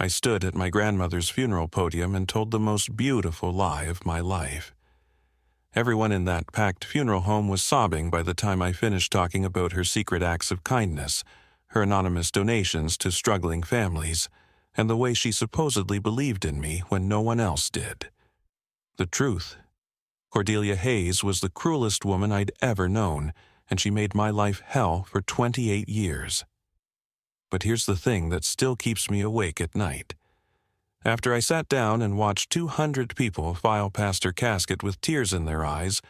I stood at my grandmother's funeral podium and told the most beautiful lie of my life. Everyone in that packed funeral home was sobbing by the time I finished talking about her secret acts of kindness, her anonymous donations to struggling families, and the way she supposedly believed in me when no one else did. The truth: Cordelia Hayes was the cruelest woman I'd ever known, and she made my life hell for 28 years. But here's the thing that still keeps me awake at night. After I sat down and watched 200 people file past her casket with tears in their eyes,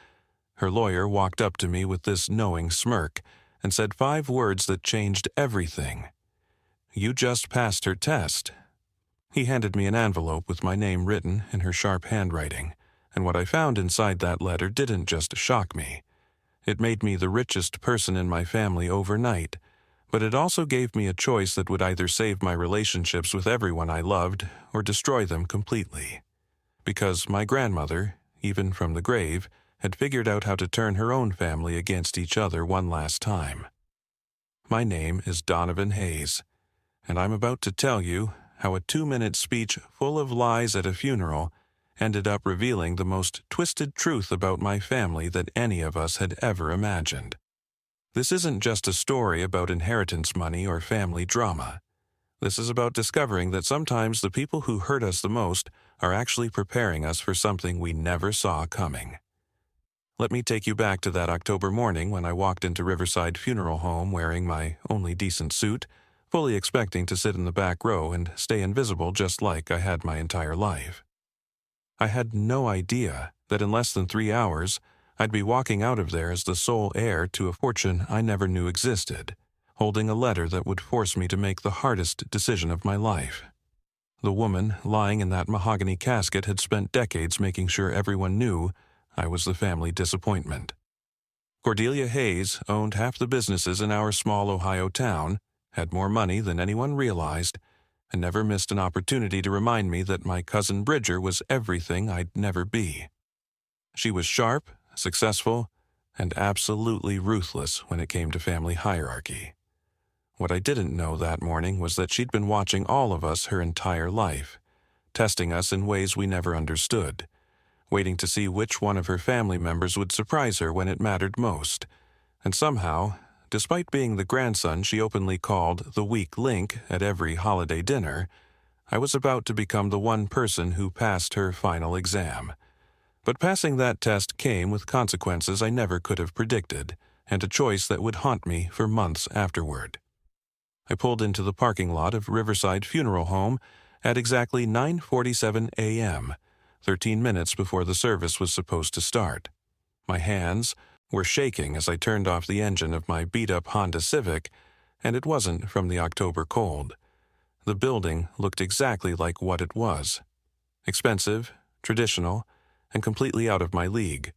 her lawyer walked up to me with this knowing smirk and said 5 words that changed everything. "You just passed her test." He handed me an envelope with my name written in her sharp handwriting, and what I found inside that letter didn't just shock me. It made me the richest person in my family overnight, but it also gave me a choice that would either save my relationships with everyone I loved or destroy them completely. Because my grandmother, even from the grave, had figured out how to turn her own family against each other one last time. My name is Donovan Hayes, and I'm about to tell you how a 2-minute speech full of lies at a funeral ended up revealing the most twisted truth about my family that any of us had ever imagined. This isn't just a story about inheritance money or family drama. This is about discovering that sometimes the people who hurt us the most are actually preparing us for something we never saw coming. Let me take you back to that October morning when I walked into Riverside Funeral Home wearing my only decent suit, fully expecting to sit in the back row and stay invisible just like I had my entire life. I had no idea that in less than 3 hours, I'd be walking out of there as the sole heir to a fortune I never knew existed, holding a letter that would force me to make the hardest decision of my life. The woman lying in that mahogany casket had spent decades making sure everyone knew I was the family disappointment. Cordelia Hayes owned half the businesses in our small Ohio town, had more money than anyone realized, and never missed an opportunity to remind me that my cousin Bridger was everything I'd never be. She was sharp, successful, and absolutely ruthless when it came to family hierarchy. What I didn't know that morning was that she'd been watching all of us her entire life, testing us in ways we never understood, waiting to see which one of her family members would surprise her when it mattered most. And somehow, despite being the grandson she openly called the weak link at every holiday dinner, I was about to become the one person who passed her final exam. But passing that test came with consequences I never could have predicted, and a choice that would haunt me for months afterward. I pulled into the parking lot of Riverside Funeral Home at exactly 9:47 a.m., 13 minutes before the service was supposed to start. My hands were shaking as I turned off the engine of my beat-up Honda Civic, and it wasn't from the October cold. The building looked exactly like what it was: expensive, traditional, and completely out of my league,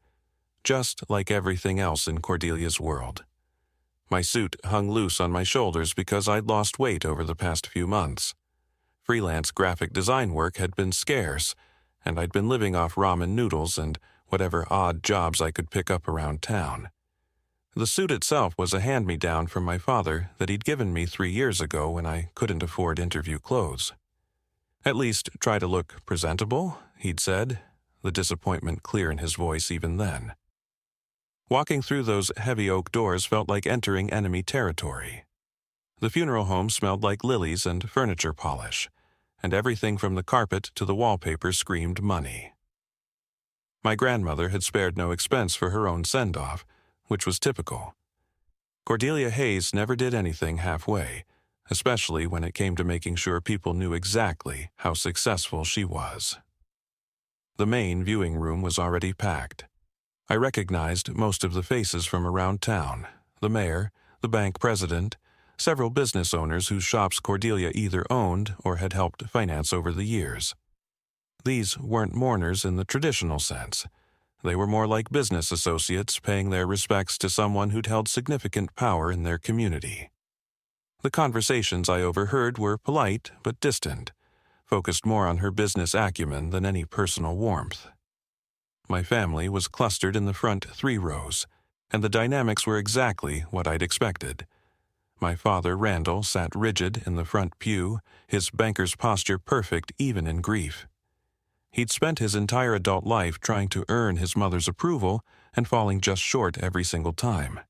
just like everything else in Cordelia's world. My suit hung loose on my shoulders because I'd lost weight over the past few months. Freelance graphic design work had been scarce, and I'd been living off ramen noodles and whatever odd jobs I could pick up around town. The suit itself was a hand-me-down from my father that he'd given me 3 years ago when I couldn't afford interview clothes. "At least try to look presentable," he'd said, the disappointment clear in his voice even then. Walking through those heavy oak doors felt like entering enemy territory. The funeral home smelled like lilies and furniture polish, and everything from the carpet to the wallpaper screamed money. My grandmother had spared no expense for her own send-off, which was typical. Cordelia Hayes never did anything halfway, especially when it came to making sure people knew exactly how successful she was. The main viewing room was already packed. I recognized most of the faces from around town: the mayor, the bank president, several business owners whose shops Cordelia either owned or had helped finance over the years. These weren't mourners in the traditional sense. They were more like business associates paying their respects to someone who'd held significant power in their community. The conversations I overheard were polite but distant, focused more on her business acumen than any personal warmth. My family was clustered in the front 3 rows, and the dynamics were exactly what I'd expected. My father, Randall, sat rigid in the front pew, his banker's posture perfect even in grief. He'd spent his entire adult life trying to earn his mother's approval and falling just short every single time.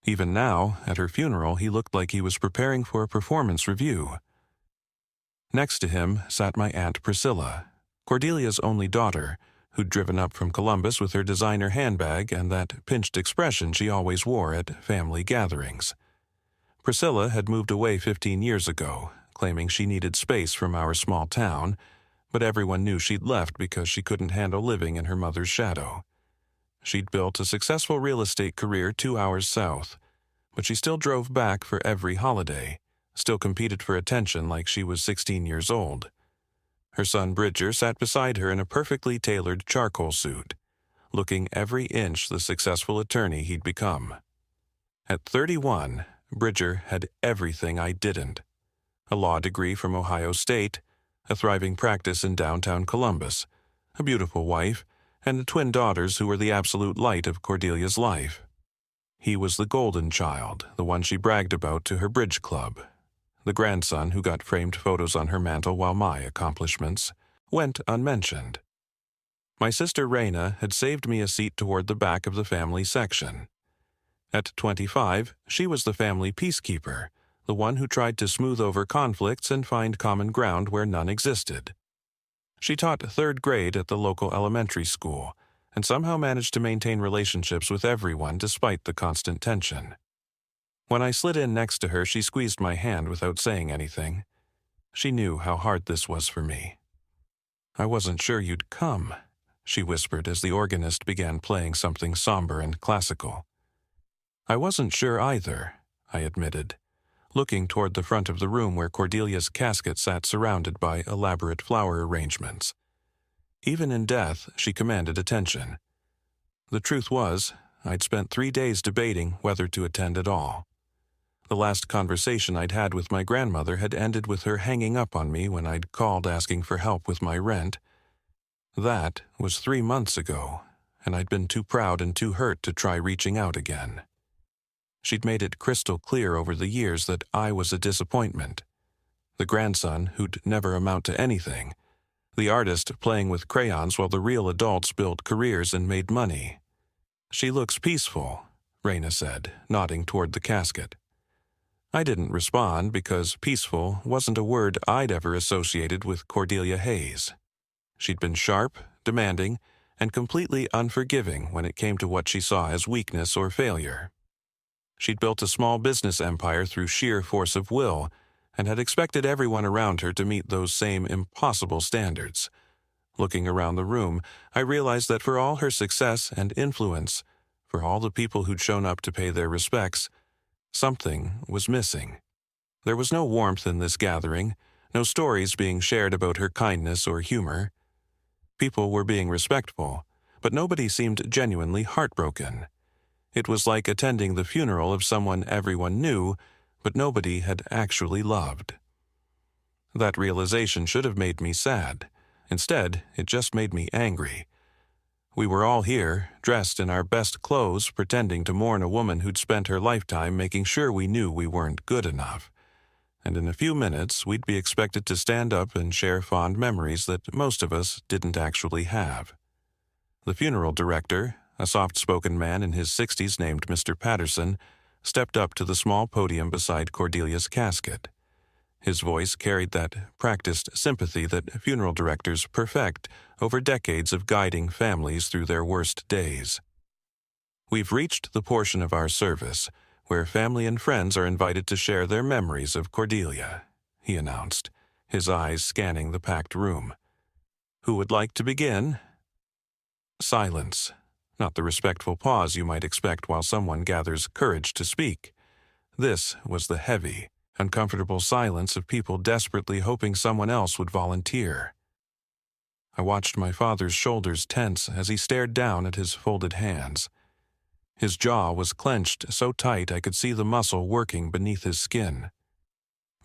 Even now, at her funeral, he looked like he was preparing for a performance review. Next to him sat my Aunt Priscilla, Cordelia's only daughter, who'd driven up from Columbus with her designer handbag and that pinched expression she always wore at family gatherings. Priscilla had moved away 15 years ago, claiming she needed space from our small town, but everyone knew she'd left because she couldn't handle living in her mother's shadow. She'd built a successful real estate career 2 hours south, but she still drove back for every holiday, still competed for attention like she was 16 years old. Her son Bridger sat beside her in a perfectly tailored charcoal suit, looking every inch the successful attorney he'd become. At 31, Bridger had everything I didn't: a law degree from Ohio State, a thriving practice in downtown Columbus, a beautiful wife, and twin daughters who were the absolute light of Cordelia's life. He was the golden child, the one she bragged about to her bridge club, the grandson who got framed photos on her mantel while my accomplishments went unmentioned. My sister Raina had saved me a seat toward the back of the family section. At 25, she was the family peacekeeper, the one who tried to smooth over conflicts and find common ground where none existed. She taught 3rd grade at the local elementary school, and somehow managed to maintain relationships with everyone despite the constant tension. When I slid in next to her, she squeezed my hand without saying anything. She knew how hard this was for me. "I wasn't sure you'd come," she whispered as the organist began playing something somber and classical. "I wasn't sure either," I admitted, looking toward the front of the room where Cordelia's casket sat surrounded by elaborate flower arrangements. Even in death, she commanded attention. The truth was, I'd spent 3 days debating whether to attend at all. The last conversation I'd had with my grandmother had ended with her hanging up on me when I'd called asking for help with my rent. That was 3 months ago, and I'd been too proud and too hurt to try reaching out again. She'd made it crystal clear over the years that I was a disappointment. The grandson who'd never amount to anything. The artist playing with crayons while the real adults built careers and made money. "She looks peaceful," Raina said, nodding toward the casket. I didn't respond because peaceful wasn't a word I'd ever associated with Cordelia Hayes. She'd been sharp, demanding, and completely unforgiving when it came to what she saw as weakness or failure. She'd built a small business empire through sheer force of will and had expected everyone around her to meet those same impossible standards. Looking around the room, I realized that for all her success and influence, for all the people who'd shown up to pay their respects, something was missing. There was no warmth in this gathering, no stories being shared about her kindness or humor. People were being respectful, but nobody seemed genuinely heartbroken. It was like attending the funeral of someone everyone knew, but nobody had actually loved. That realization should have made me sad. Instead, it just made me angry. We were all here, dressed in our best clothes, pretending to mourn a woman who'd spent her lifetime making sure we knew we weren't good enough. And in a few minutes, we'd be expected to stand up and share fond memories that most of us didn't actually have. The funeral director, a soft-spoken man in his 60s named Mr. Patterson, stepped up to the small podium beside Cordelia's casket. His voice carried that practiced sympathy that funeral directors perfect over decades of guiding families through their worst days. "We've reached the portion of our service where family and friends are invited to share their memories of Cordelia," he announced, his eyes scanning the packed room. "Who would like to begin?" Silence. Not the respectful pause you might expect while someone gathers courage to speak. This was the heavy, uncomfortable silence of people desperately hoping someone else would volunteer. I watched my father's shoulders tense as he stared down at his folded hands. His jaw was clenched so tight I could see the muscle working beneath his skin.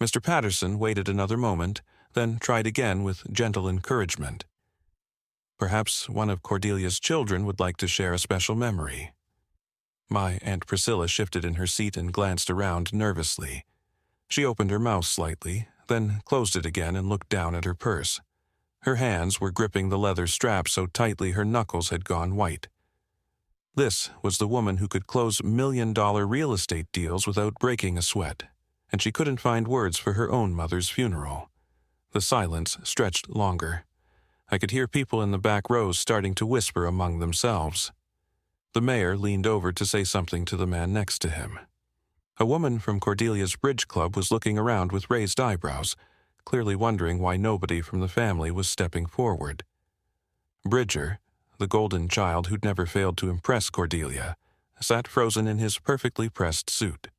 Mr. Patterson waited another moment, then tried again with gentle encouragement. "Perhaps one of Cordelia's children would like to share a special memory." My Aunt Priscilla shifted in her seat and glanced around nervously. She opened her mouth slightly, then closed it again and looked down at her purse. Her hands were gripping the leather strap so tightly her knuckles had gone white. This was the woman who could close million-dollar real estate deals without breaking a sweat, and she couldn't find words for her own mother's funeral. The silence stretched longer. I could hear people in the back rows starting to whisper among themselves. The mayor leaned over to say something to the man next to him. A woman from Cordelia's bridge club was looking around with raised eyebrows, clearly wondering why nobody from the family was stepping forward. Bridger, the golden child who'd never failed to impress Cordelia, sat frozen in his perfectly pressed suit.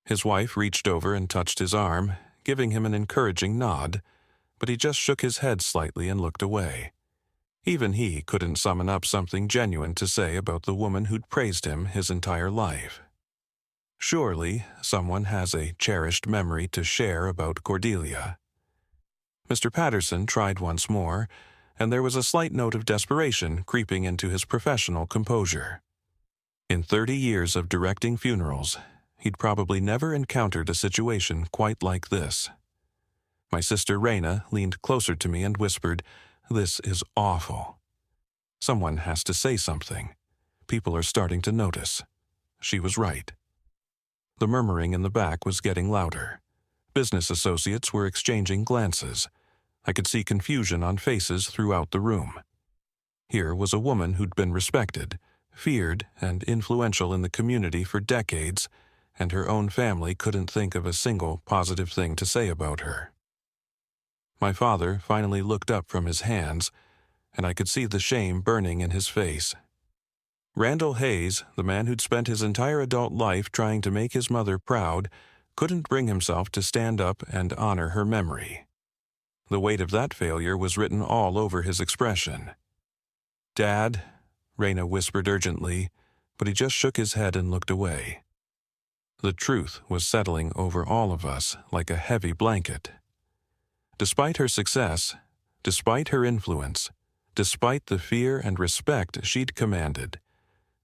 His wife reached over and touched his arm, giving him an encouraging nod, but he just shook his head slightly and looked away. Even he couldn't summon up something genuine to say about the woman who'd praised him his entire life. Surely someone has a cherished memory to share about Cordelia. Mr. Patterson tried once more, and there was a slight note of desperation creeping into his professional composure. In 30 years of directing funerals, he'd probably never encountered a situation quite like this. My sister Raina leaned closer to me and whispered, "This is awful. Someone has to say something. People are starting to notice." She was right. The murmuring in the back was getting louder. Business associates were exchanging glances. I could see confusion on faces throughout the room. Here was a woman who'd been respected, feared, and influential in the community for decades, and her own family couldn't think of a single positive thing to say about her. My father finally looked up from his hands, and I could see the shame burning in his face. Randall Hayes, the man who'd spent his entire adult life trying to make his mother proud, couldn't bring himself to stand up and honor her memory. The weight of that failure was written all over his expression. "Dad," Raina whispered urgently, but he just shook his head and looked away. The truth was settling over all of us like a heavy blanket. Despite her success, despite her influence, despite the fear and respect she'd commanded,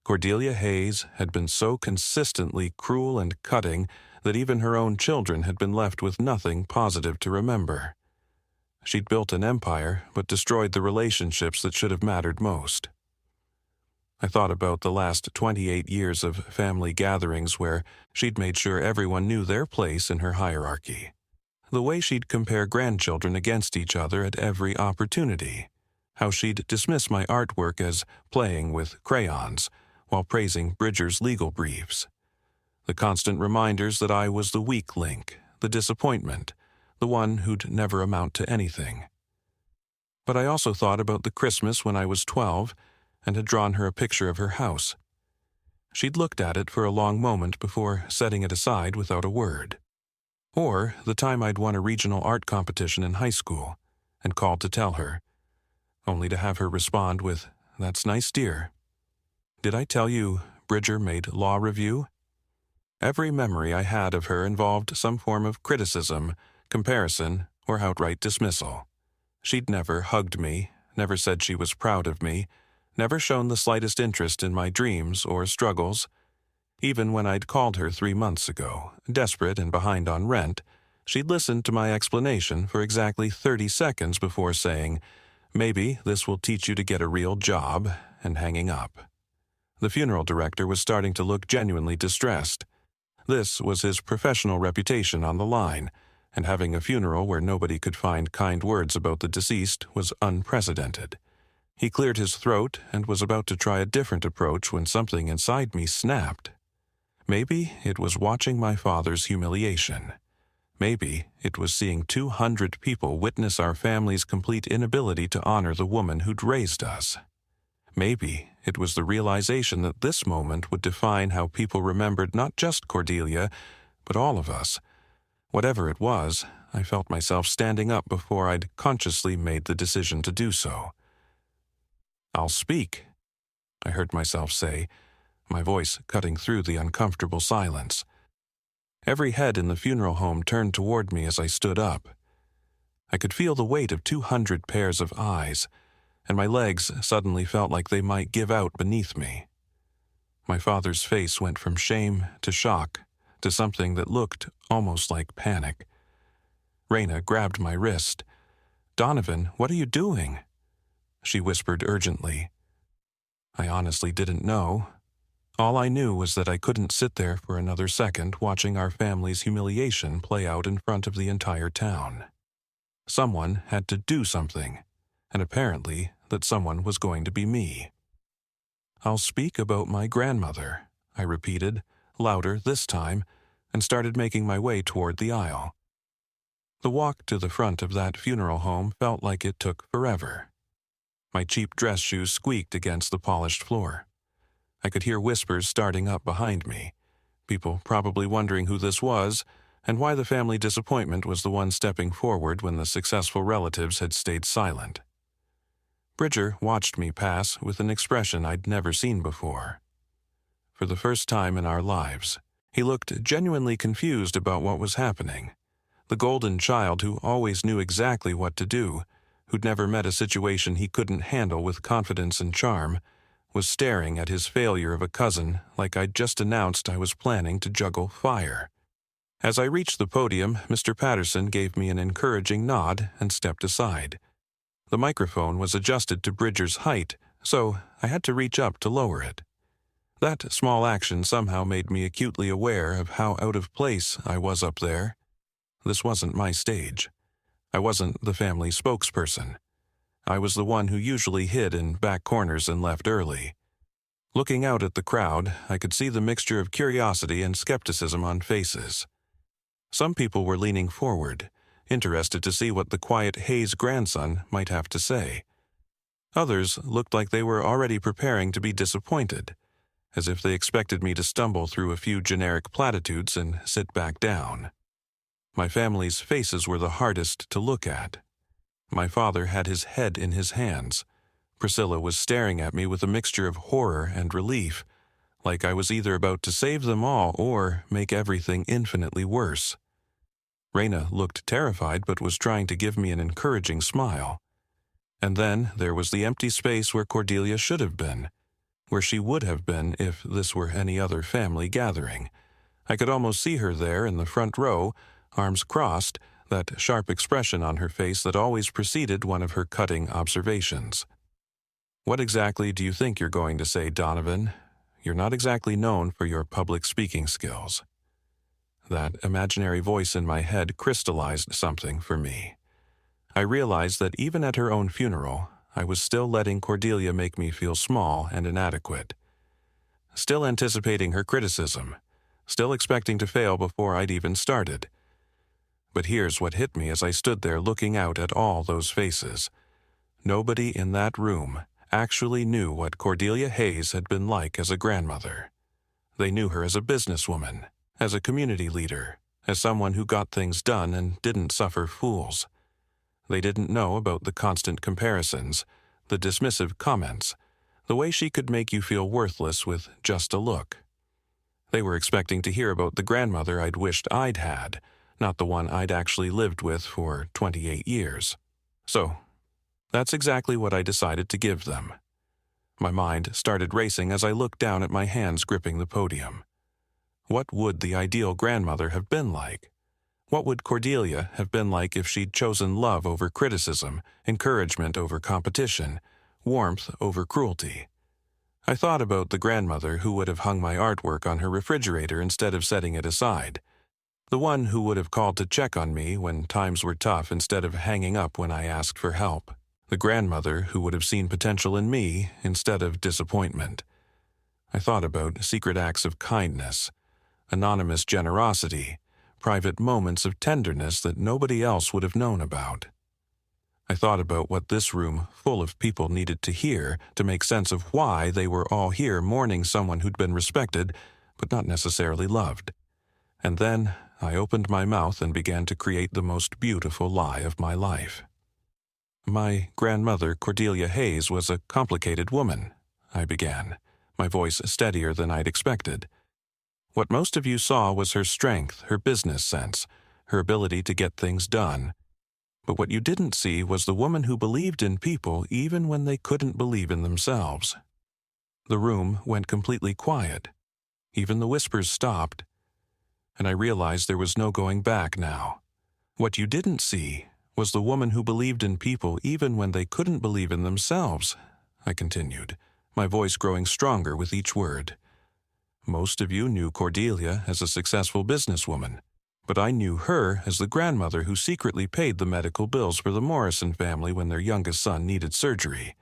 Cordelia Hayes had been so consistently cruel and cutting that even her own children had been left with nothing positive to remember. She'd built an empire, but destroyed the relationships that should have mattered most. I thought about the last 28 years of family gatherings where she'd made sure everyone knew their place in her hierarchy. The way she'd compare grandchildren against each other at every opportunity. How she'd dismiss my artwork as playing with crayons, while praising Bridger's legal briefs. The constant reminders that I was the weak link, the disappointment, the one who'd never amount to anything. But I also thought about the Christmas when I was 12 and had drawn her a picture of her house. She'd looked at it for a long moment before setting it aside without a word. Or the time I'd won a regional art competition in high school and called to tell her, only to have her respond with, "That's nice, dear. Did I tell you Bridger made law review?" Every memory I had of her involved some form of criticism, comparison, or outright dismissal. She'd never hugged me, never said she was proud of me, never shown the slightest interest in my dreams or struggles. Even when I'd called her 3 months ago, desperate and behind on rent, she'd listened to my explanation for exactly 30 seconds before saying, "Maybe this will teach you to get a real job," and hanging up. The funeral director was starting to look genuinely distressed. This was his professional reputation on the line, and having a funeral where nobody could find kind words about the deceased was unprecedented. He cleared his throat and was about to try a different approach when something inside me snapped. Maybe it was watching my father's humiliation. Maybe it was seeing 200 people witness our family's complete inability to honor the woman who'd raised us. Maybe it was the realization that this moment would define how people remembered not just Cordelia, but all of us. Whatever it was, I felt myself standing up before I'd consciously made the decision to do so. "I'll speak," I heard myself say, my voice cutting through the uncomfortable silence. Every head in the funeral home turned toward me as I stood up. I could feel the weight of 200 pairs of eyes, and my legs suddenly felt like they might give out beneath me. My father's face went from shame to shock to something that looked almost like panic. Raina grabbed my wrist. "Donovan, what are you doing?" She whispered urgently. I honestly didn't know. All I knew was that I couldn't sit there for another second watching our family's humiliation play out in front of the entire town. Someone had to do something, and apparently that someone was going to be me. "I'll speak about my grandmother," I repeated, louder this time, and started making my way toward the aisle. The walk to the front of that funeral home felt like it took forever. My cheap dress shoes squeaked against the polished floor. I could hear whispers starting up behind me, people probably wondering who this was and why the family disappointment was the one stepping forward when the successful relatives had stayed silent. Bridger watched me pass with an expression I'd never seen before. For the first time in our lives, he looked genuinely confused about what was happening. The golden child who always knew exactly what to do, who'd never met a situation he couldn't handle with confidence and charm, was staring at his failure of a cousin like I'd just announced I was planning to juggle fire. As I reached the podium, Mr. Patterson gave me an encouraging nod and stepped aside. The microphone was adjusted to Bridger's height, so I had to reach up to lower it. That small action somehow made me acutely aware of how out of place I was up there. This wasn't my stage. I wasn't the family spokesperson. I was the one who usually hid in back corners and left early. Looking out at the crowd, I could see the mixture of curiosity and skepticism on faces. Some people were leaning forward, interested to see what the quiet Hayes grandson might have to say. Others looked like they were already preparing to be disappointed, as if they expected me to stumble through a few generic platitudes and sit back down. My family's faces were the hardest to look at. My father had his head in his hands. Priscilla was staring at me with a mixture of horror and relief, like I was either about to save them all or make everything infinitely worse. Raina looked terrified but was trying to give me an encouraging smile. And then there was the empty space where Cordelia should have been, where she would have been if this were any other family gathering. I could almost see her there in the front row, arms crossed, that sharp expression on her face that always preceded one of her cutting observations. "What exactly do you think you're going to say, Donovan? You're not exactly known for your public speaking skills." That imaginary voice in my head crystallized something for me. I realized that even at her own funeral, I was still letting Cordelia make me feel small and inadequate. Still anticipating her criticism, still expecting to fail before I'd even started. But here's what hit me as I stood there looking out at all those faces. Nobody in that room actually knew what Cordelia Hayes had been like as a grandmother. They knew her as a businesswoman, as a community leader, as someone who got things done and didn't suffer fools. They didn't know about the constant comparisons, the dismissive comments, the way she could make you feel worthless with just a look. They were expecting to hear about the grandmother I'd wished I'd had, not the one I'd actually lived with for 28 years. So, that's exactly what I decided to give them. My mind started racing as I looked down at my hands gripping the podium. What would the ideal grandmother have been like? What would Cordelia have been like if she'd chosen love over criticism, encouragement over competition, warmth over cruelty? I thought about the grandmother who would have hung my artwork on her refrigerator instead of setting it aside. The one who would have called to check on me when times were tough instead of hanging up when I asked for help. The grandmother who would have seen potential in me instead of disappointment. I thought about secret acts of kindness, anonymous generosity, private moments of tenderness that nobody else would have known about. I thought about what this room full of people needed to hear to make sense of why they were all here mourning someone who'd been respected, but not necessarily loved. And then I opened my mouth and began to create the most beautiful lie of my life. My grandmother, Cordelia Hayes, was a complicated woman, I began, my voice steadier than I'd expected. What most of you saw was her strength, her business sense, her ability to get things done. But what you didn't see was the woman who believed in people even when they couldn't believe in themselves. The room went completely quiet. Even the whispers stopped, and I realized there was no going back now. What you didn't see was the woman who believed in people even when they couldn't believe in themselves, I continued, my voice growing stronger with each word. Most of you knew Cordelia as a successful businesswoman, but I knew her as the grandmother who secretly paid the medical bills for the Morrison family when their youngest son needed surgery.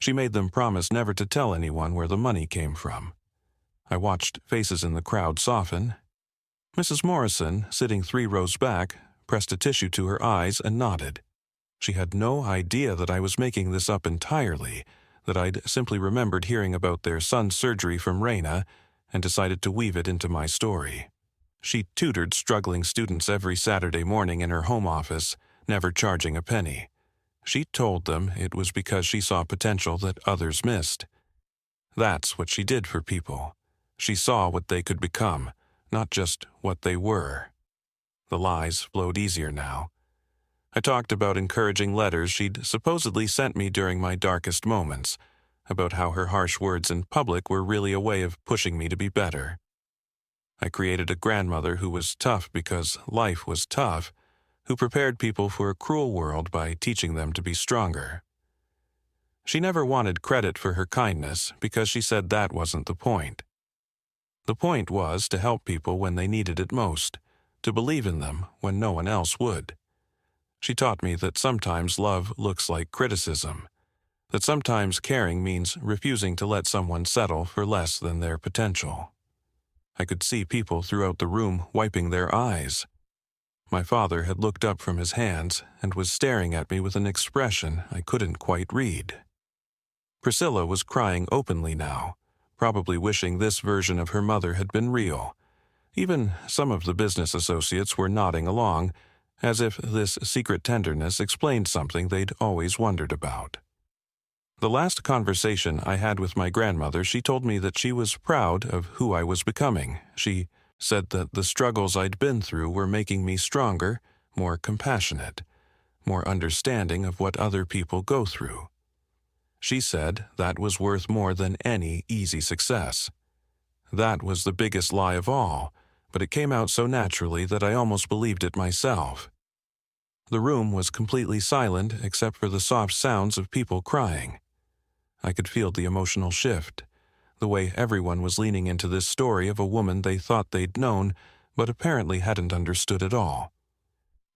She made them promise never to tell anyone where the money came from. I watched faces in the crowd soften. Mrs. Morrison, sitting 3 rows back, pressed a tissue to her eyes and nodded. She had no idea that I was making this up entirely, that I'd simply remembered hearing about their son's surgery from Raina and decided to weave it into my story. She tutored struggling students every Saturday morning in her home office, never charging a penny. She told them it was because she saw potential that others missed. That's what she did for people. She saw what they could become, not just what they were. The lies flowed easier now. I talked about encouraging letters she'd supposedly sent me during my darkest moments, about how her harsh words in public were really a way of pushing me to be better. I created a grandmother who was tough because life was tough, who prepared people for a cruel world by teaching them to be stronger. She never wanted credit for her kindness because she said that wasn't the point. The point was to help people when they needed it most, to believe in them when no one else would. She taught me that sometimes love looks like criticism, that sometimes caring means refusing to let someone settle for less than their potential. I could see people throughout the room wiping their eyes. My father had looked up from his hands and was staring at me with an expression I couldn't quite read. Priscilla was crying openly now, probably wishing this version of her mother had been real. Even some of the business associates were nodding along, as if this secret tenderness explained something they'd always wondered about. The last conversation I had with my grandmother, she told me that she was proud of who I was becoming. She said that the struggles I'd been through were making me stronger, more compassionate, more understanding of what other people go through. She said that was worth more than any easy success. That was the biggest lie of all, but it came out so naturally that I almost believed it myself. The room was completely silent except for the soft sounds of people crying. I could feel the emotional shift, the way everyone was leaning into this story of a woman they thought they'd known, but apparently hadn't understood at all.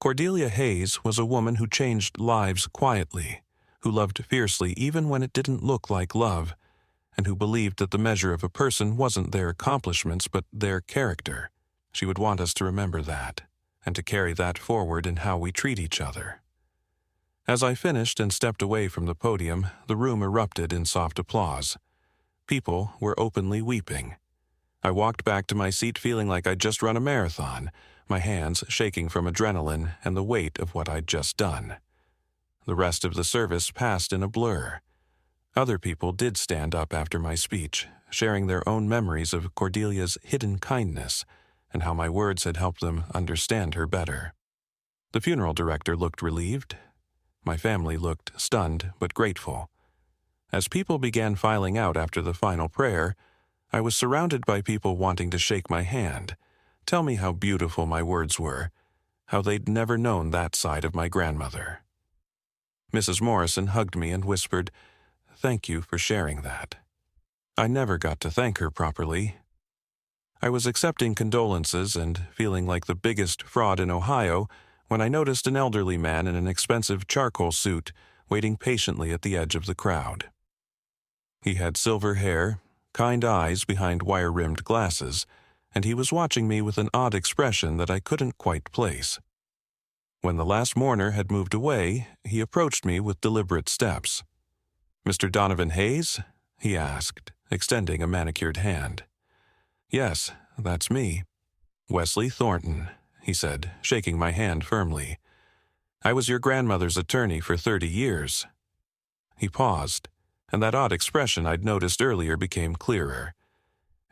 Cordelia Hayes was a woman who changed lives quietly, who loved fiercely even when it didn't look like love, and who believed that the measure of a person wasn't their accomplishments but their character. She would want us to remember that, and to carry that forward in how we treat each other. As I finished and stepped away from the podium, the room erupted in soft applause. People were openly weeping. I walked back to my seat feeling like I'd just run a marathon, my hands shaking from adrenaline and the weight of what I'd just done. The rest of the service passed in a blur. Other people did stand up after my speech, sharing their own memories of Cordelia's hidden kindness and how my words had helped them understand her better. The funeral director looked relieved. My family looked stunned but grateful. As people began filing out after the final prayer, I was surrounded by people wanting to shake my hand, tell me how beautiful my words were, how they'd never known that side of my grandmother. Mrs. Morrison hugged me and whispered, "Thank you for sharing that." I never got to thank her properly. I was accepting condolences and feeling like the biggest fraud in Ohio when I noticed an elderly man in an expensive charcoal suit waiting patiently at the edge of the crowd. He had silver hair, kind eyes behind wire-rimmed glasses, and he was watching me with an odd expression that I couldn't quite place. When the last mourner had moved away, he approached me with deliberate steps. "Mr. Donovan Hayes?" he asked, extending a manicured hand. "Yes, that's me." "Wesley Thornton," he said, shaking my hand firmly. "I was your grandmother's attorney for 30 years. He paused, and that odd expression I'd noticed earlier became clearer.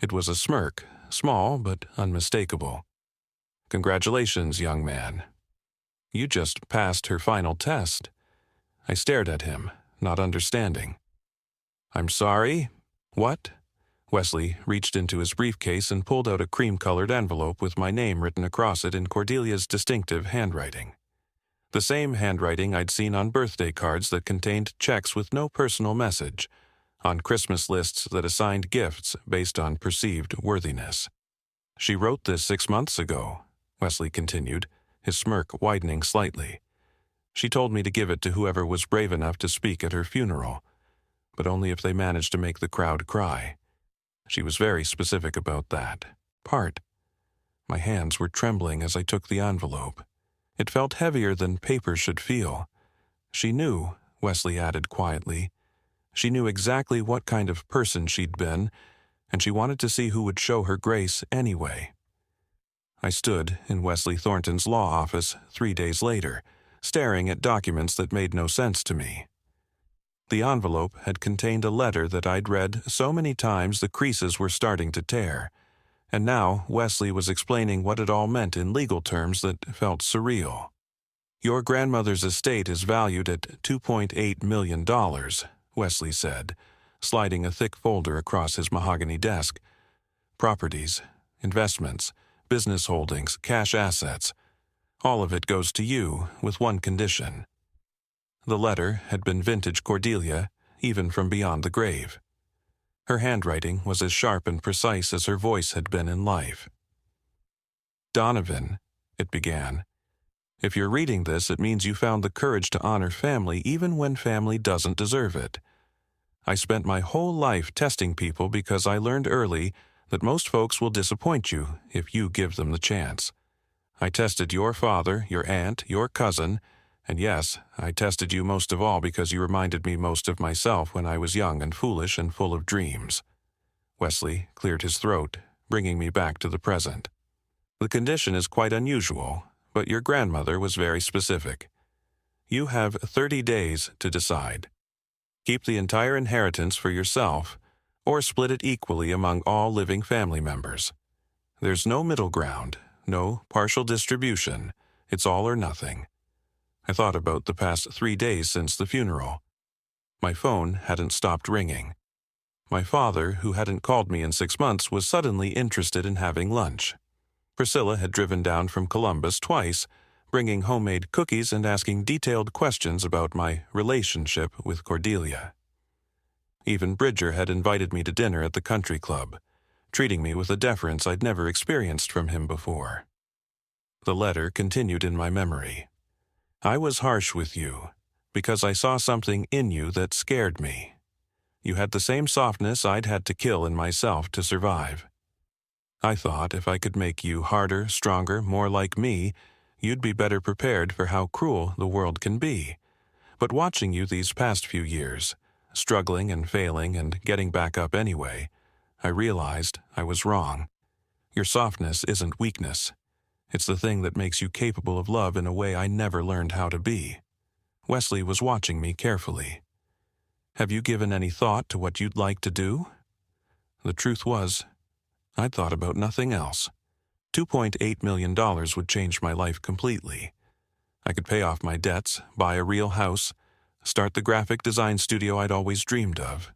It was a smirk, small but unmistakable. "Congratulations, young man. You just passed her final test." I stared at him, not understanding. "I'm sorry? What?" Wesley reached into his briefcase and pulled out a cream-colored envelope with my name written across it in Cordelia's distinctive handwriting. The same handwriting I'd seen on birthday cards that contained checks with no personal message, on Christmas lists that assigned gifts based on perceived worthiness. "She wrote this 6 months ago," Wesley continued, his smirk widening slightly. "She told me to give it to whoever was brave enough to speak at her funeral, but only if they managed to make the crowd cry. She was very specific about that part." My hands were trembling as I took the envelope. It felt heavier than paper should feel. "She knew," Wesley added quietly. "She knew exactly what kind of person she'd been, and she wanted to see who would show her grace anyway." I stood in Wesley Thornton's law office 3 days later, staring at documents that made no sense to me. The envelope had contained a letter that I'd read so many times the creases were starting to tear, and now Wesley was explaining what it all meant in legal terms that felt surreal. "Your grandmother's estate is valued at $2.8 million, Wesley said, sliding a thick folder across his mahogany desk. "Properties, investments, business holdings, cash assets. All of it goes to you, with one condition." The letter had been vintage Cordelia, even from beyond the grave. Her handwriting was as sharp and precise as her voice had been in life. "Donovan," it began, "if you're reading this, it means you found the courage to honor family even when family doesn't deserve it. I spent my whole life testing people because I learned early that most folks will disappoint you if you give them the chance. I tested your father, your aunt, your cousin, and yes, I tested you most of all because you reminded me most of myself when I was young and foolish and full of dreams." Wesley cleared his throat, bringing me back to the present. "The condition is quite unusual, but your grandmother was very specific. You have 30 days to decide. Keep the entire inheritance for yourself, or split it equally among all living family members. There's no middle ground, no partial distribution. It's all or nothing." I thought about the past 3 days since the funeral. My phone hadn't stopped ringing. My father, who hadn't called me in 6 months, was suddenly interested in having lunch. Priscilla had driven down from Columbus twice, bringing homemade cookies and asking detailed questions about my relationship with Cordelia. Even Bridger had invited me to dinner at the country club, treating me with a deference I'd never experienced from him before. The letter continued in my memory. "I was harsh with you, because I saw something in you that scared me. You had the same softness I'd had to kill in myself to survive. I thought if I could make you harder, stronger, more like me, you'd be better prepared for how cruel the world can be. But watching you these past few years, struggling and failing and getting back up anyway, I realized I was wrong. Your softness isn't weakness. It's the thing that makes you capable of love in a way I never learned how to be." Wesley was watching me carefully. "Have you given any thought to what you'd like to do?" The truth was, I'd thought about nothing else. $2.8 million would change my life completely. I could pay off my debts, buy a real house, start the graphic design studio I'd always dreamed of.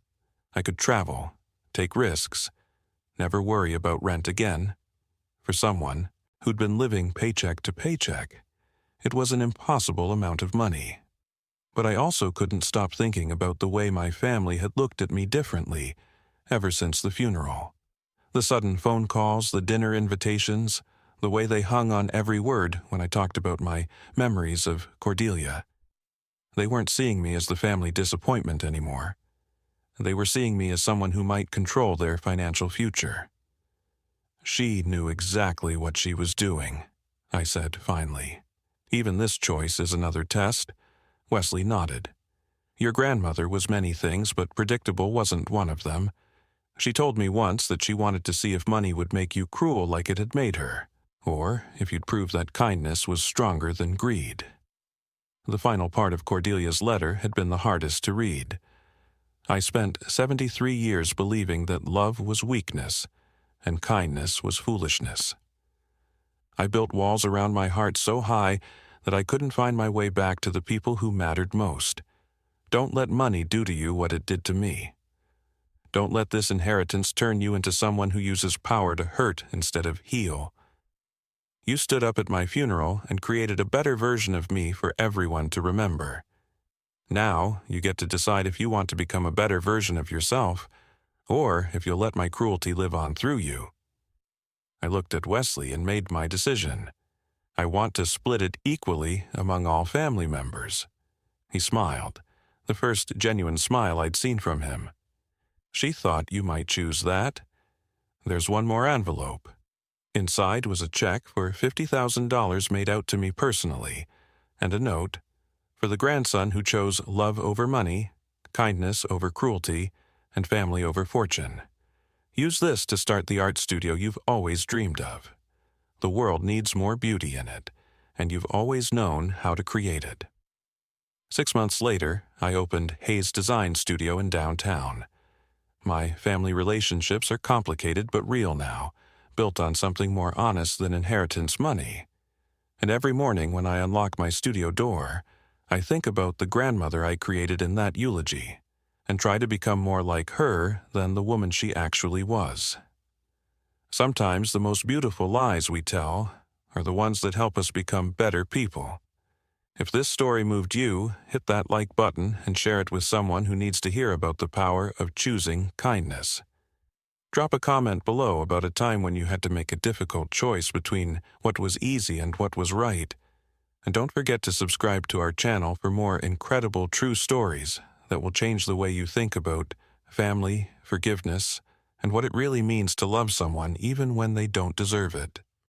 I could travel, take risks, never worry about rent again. For someone who'd been living paycheck to paycheck, it was an impossible amount of money. But I also couldn't stop thinking about the way my family had looked at me differently ever since the funeral. The sudden phone calls, the dinner invitations, the way they hung on every word when I talked about my memories of Cordelia. They weren't seeing me as the family disappointment anymore. They were seeing me as someone who might control their financial future. "She knew exactly what she was doing," I said finally. "Even this choice is another test." Wesley nodded. "Your grandmother was many things, but predictable wasn't one of them. She told me once that she wanted to see if money would make you cruel like it had made her, or if you'd prove that kindness was stronger than greed." The final part of Cordelia's letter had been the hardest to read. I spent 73 years believing that love was weakness and kindness was foolishness. I built walls around my heart so high that I couldn't find my way back to the people who mattered most. Don't let money do to you what it did to me. Don't let this inheritance turn you into someone who uses power to hurt instead of heal. You stood up at my funeral and created a better version of me for everyone to remember. Now, you get to decide if you want to become a better version of yourself, or if you'll let my cruelty live on through you. I looked at Wesley and made my decision. I want to split it equally among all family members. He smiled, the first genuine smile I'd seen from him. She thought you might choose that. There's one more envelope. Inside was a check for $50,000 made out to me personally, and a note, for the grandson who chose love over money, kindness over cruelty, and family over fortune. Use this to start the art studio you've always dreamed of. The world needs more beauty in it, and you've always known how to create it. 6 months later, I opened Hayes Design Studio in downtown. My family relationships are complicated but real now, built on something more honest than inheritance money. And every morning when I unlock my studio door, I think about the grandmother I created in that eulogy, and try to become more like her than the woman she actually was. Sometimes the most beautiful lies we tell are the ones that help us become better people. If this story moved you, hit that like button and share it with someone who needs to hear about the power of choosing kindness. Drop a comment below about a time when you had to make a difficult choice between what was easy and what was right. And don't forget to subscribe to our channel for more incredible true stories that will change the way you think about family, forgiveness, and what it really means to love someone even when they don't deserve it.